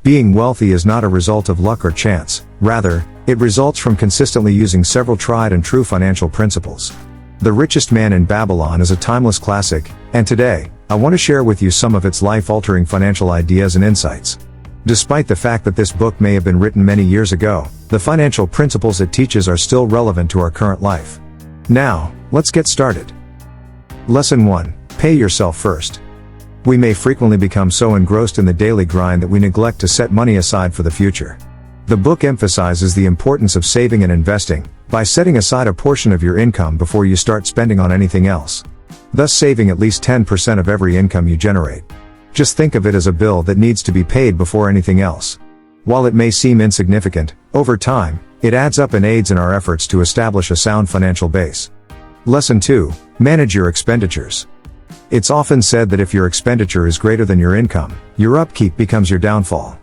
Being wealthy is not a result of luck or chance, rather, it results from consistently using several tried and true financial principles. The Richest Man in Babylon is a timeless classic, and today, I want to share with you some of its life-altering financial ideas and insights. Despite the fact that this book may have been written many years ago, the financial principles it teaches are still relevant to our current life. Now, let's get started. Lesson 1. Pay yourself first. We may frequently become so engrossed in the daily grind that we neglect to set money aside for the future. The book emphasizes the importance of saving and investing, by setting aside a portion of your income before you start spending on anything else. Thus saving at least 10% of every income you generate. Just think of it as a bill that needs to be paid before anything else. While it may seem insignificant, over time, it adds up and aids in our efforts to establish a sound financial base. Lesson 2. Manage your expenditures. It's often said that if your expenditure is greater than your income, your upkeep becomes your downfall.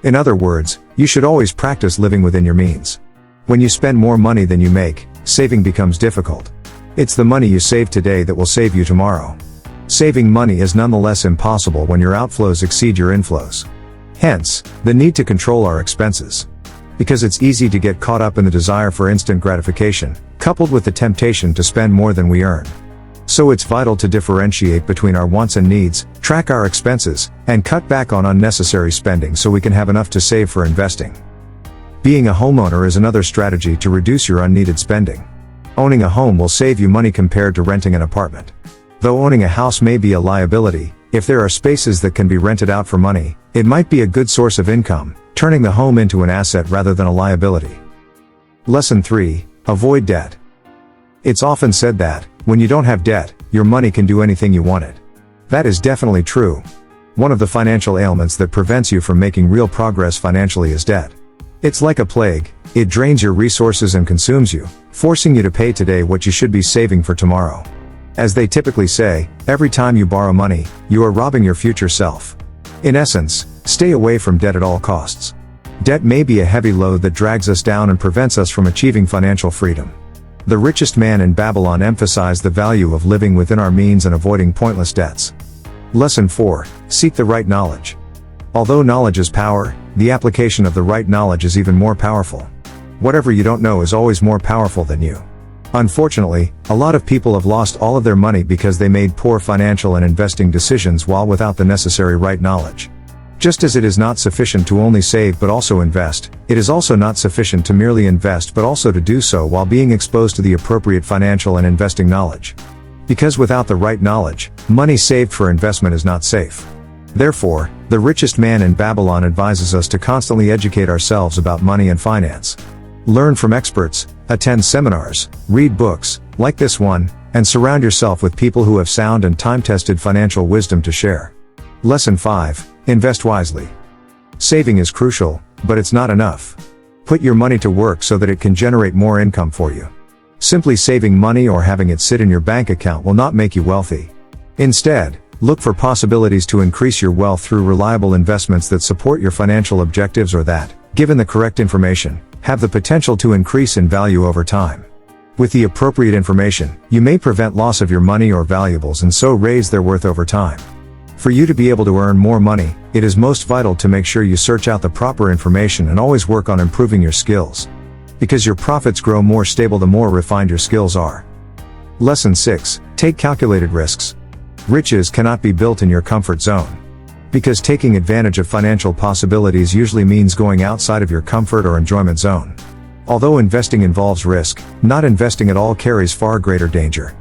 In other words, you should always practice living within your means. When you spend more money than you make, saving becomes difficult. It's the money you save today that will save you tomorrow. Saving money is nonetheless impossible when your outflows exceed your inflows. Hence, the need to control our expenses. Because it's easy to get caught up in the desire for instant gratification, coupled with the temptation to spend more than we earn. So it's vital to differentiate between our wants and needs, track our expenses, and cut back on unnecessary spending so we can have enough to save for investing. Being a homeowner is another strategy to reduce your unneeded spending. Owning a home will save you money compared to renting an apartment. Though owning a house may be a liability, if there are spaces that can be rented out for money, it might be a good source of income, turning the home into an asset rather than a liability. Lesson 3. Avoid debt. It's often said that, when you don't have debt, your money can do anything you want it. That is definitely true. One of the financial ailments that prevents you from making real progress financially is debt. It's like a plague, it drains your resources and consumes you, forcing you to pay today what you should be saving for tomorrow. As they typically say, every time you borrow money, you are robbing your future self. In essence, stay away from debt at all costs. Debt may be a heavy load that drags us down and prevents us from achieving financial freedom. The Richest Man in Babylon emphasized the value of living within our means and avoiding pointless debts. Lesson 4. Seek the right knowledge. Although knowledge is power, the application of the right knowledge is even more powerful. Whatever you don't know is always more powerful than you. Unfortunately, a lot of people have lost all of their money because they made poor financial and investing decisions while without the necessary right knowledge. Just as it is not sufficient to only save but also invest, it is also not sufficient to merely invest but also to do so while being exposed to the appropriate financial and investing knowledge. Because without the right knowledge, money saved for investment is not safe. Therefore, the Richest Man in Babylon advises us to constantly educate ourselves about money and finance. Learn from experts, attend seminars, read books, like this one, and surround yourself with people who have sound and time-tested financial wisdom to share. Lesson 5. Invest wisely. Saving is crucial, but it's not enough. Put your money to work so that it can generate more income for you. Simply saving money or having it sit in your bank account will not make you wealthy. Instead, look for possibilities to increase your wealth through reliable investments that support your financial objectives or that, given the correct information, have the potential to increase in value over time. With the appropriate information, you may prevent loss of your money or valuables and so raise their worth over time. For you to be able to earn more money, it is most vital to make sure you search out the proper information and always work on improving your skills. Because your profits grow more stable the more refined your skills are. Lesson 6. Take calculated risks. Riches cannot be built in your comfort zone. Because taking advantage of financial possibilities usually means going outside of your comfort or enjoyment zone. Although investing involves risk, not investing at all carries far greater danger.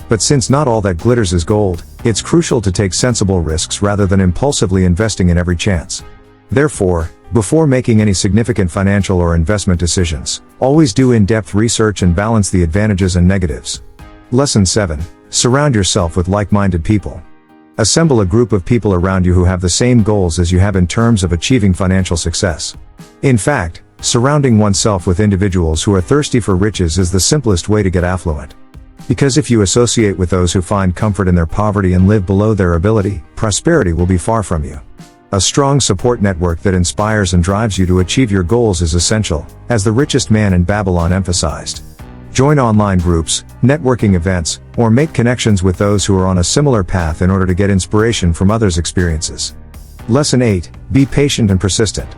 But since not all that glitters is gold, it's crucial to take sensible risks rather than impulsively investing in every chance. Therefore, before making any significant financial or investment decisions, always do in-depth research and balance the advantages and negatives. Lesson 7. Surround yourself with like-minded people. Assemble a group of people around you who have the same goals as you have in terms of achieving financial success. In fact, surrounding oneself with individuals who are thirsty for riches is the simplest way to get affluent. Because if you associate with those who find comfort in their poverty and live below their ability, prosperity will be far from you. A strong support network that inspires and drives you to achieve your goals is essential, as the Richest Man in Babylon emphasized. Join online groups, networking events, or make connections with those who are on a similar path in order to get inspiration from others' experiences. Lesson 8, be patient and persistent.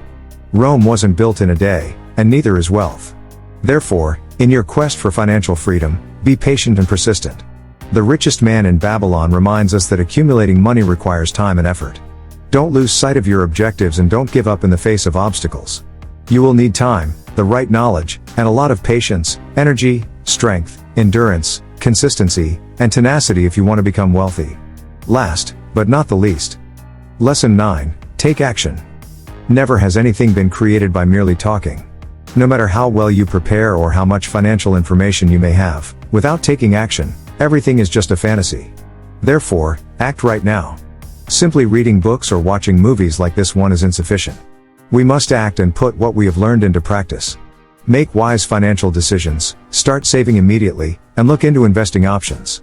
Rome wasn't built in a day, and neither is wealth. Therefore, in your quest for financial freedom, be patient and persistent. The Richest Man in Babylon reminds us that accumulating money requires time and effort. Don't lose sight of your objectives and don't give up in the face of obstacles. You will need time, the right knowledge, and a lot of patience, energy, strength, endurance, consistency, and tenacity if you want to become wealthy. Last, but not the least. Lesson 9, take action. Never has anything been created by merely talking. No matter how well you prepare or how much financial information you may have, without taking action, everything is just a fantasy. Therefore, act right now. Simply reading books or watching movies like this one is insufficient. We must act and put what we have learned into practice. Make wise financial decisions, start saving immediately, and look into investing options.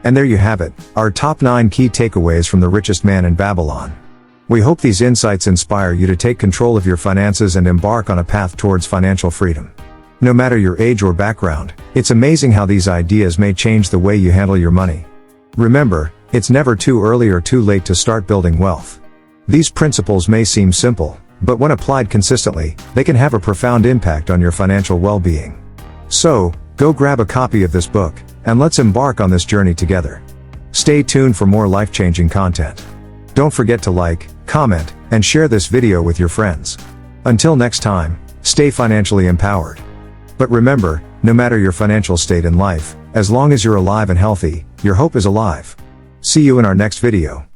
And there you have it, our top 9 key takeaways from the Richest Man in Babylon. We hope these insights inspire you to take control of your finances and embark on a path towards financial freedom. No matter your age or background, it's amazing how these ideas may change the way you handle your money. Remember, it's never too early or too late to start building wealth. These principles may seem simple, but when applied consistently, they can have a profound impact on your financial well-being. So, go grab a copy of this book, and let's embark on this journey together. Stay tuned for more life-changing content. Don't forget to like, comment, and share this video with your friends. Until next time, stay financially empowered. But remember, no matter your financial state in life, as long as you're alive and healthy, your hope is alive. See you in our next video.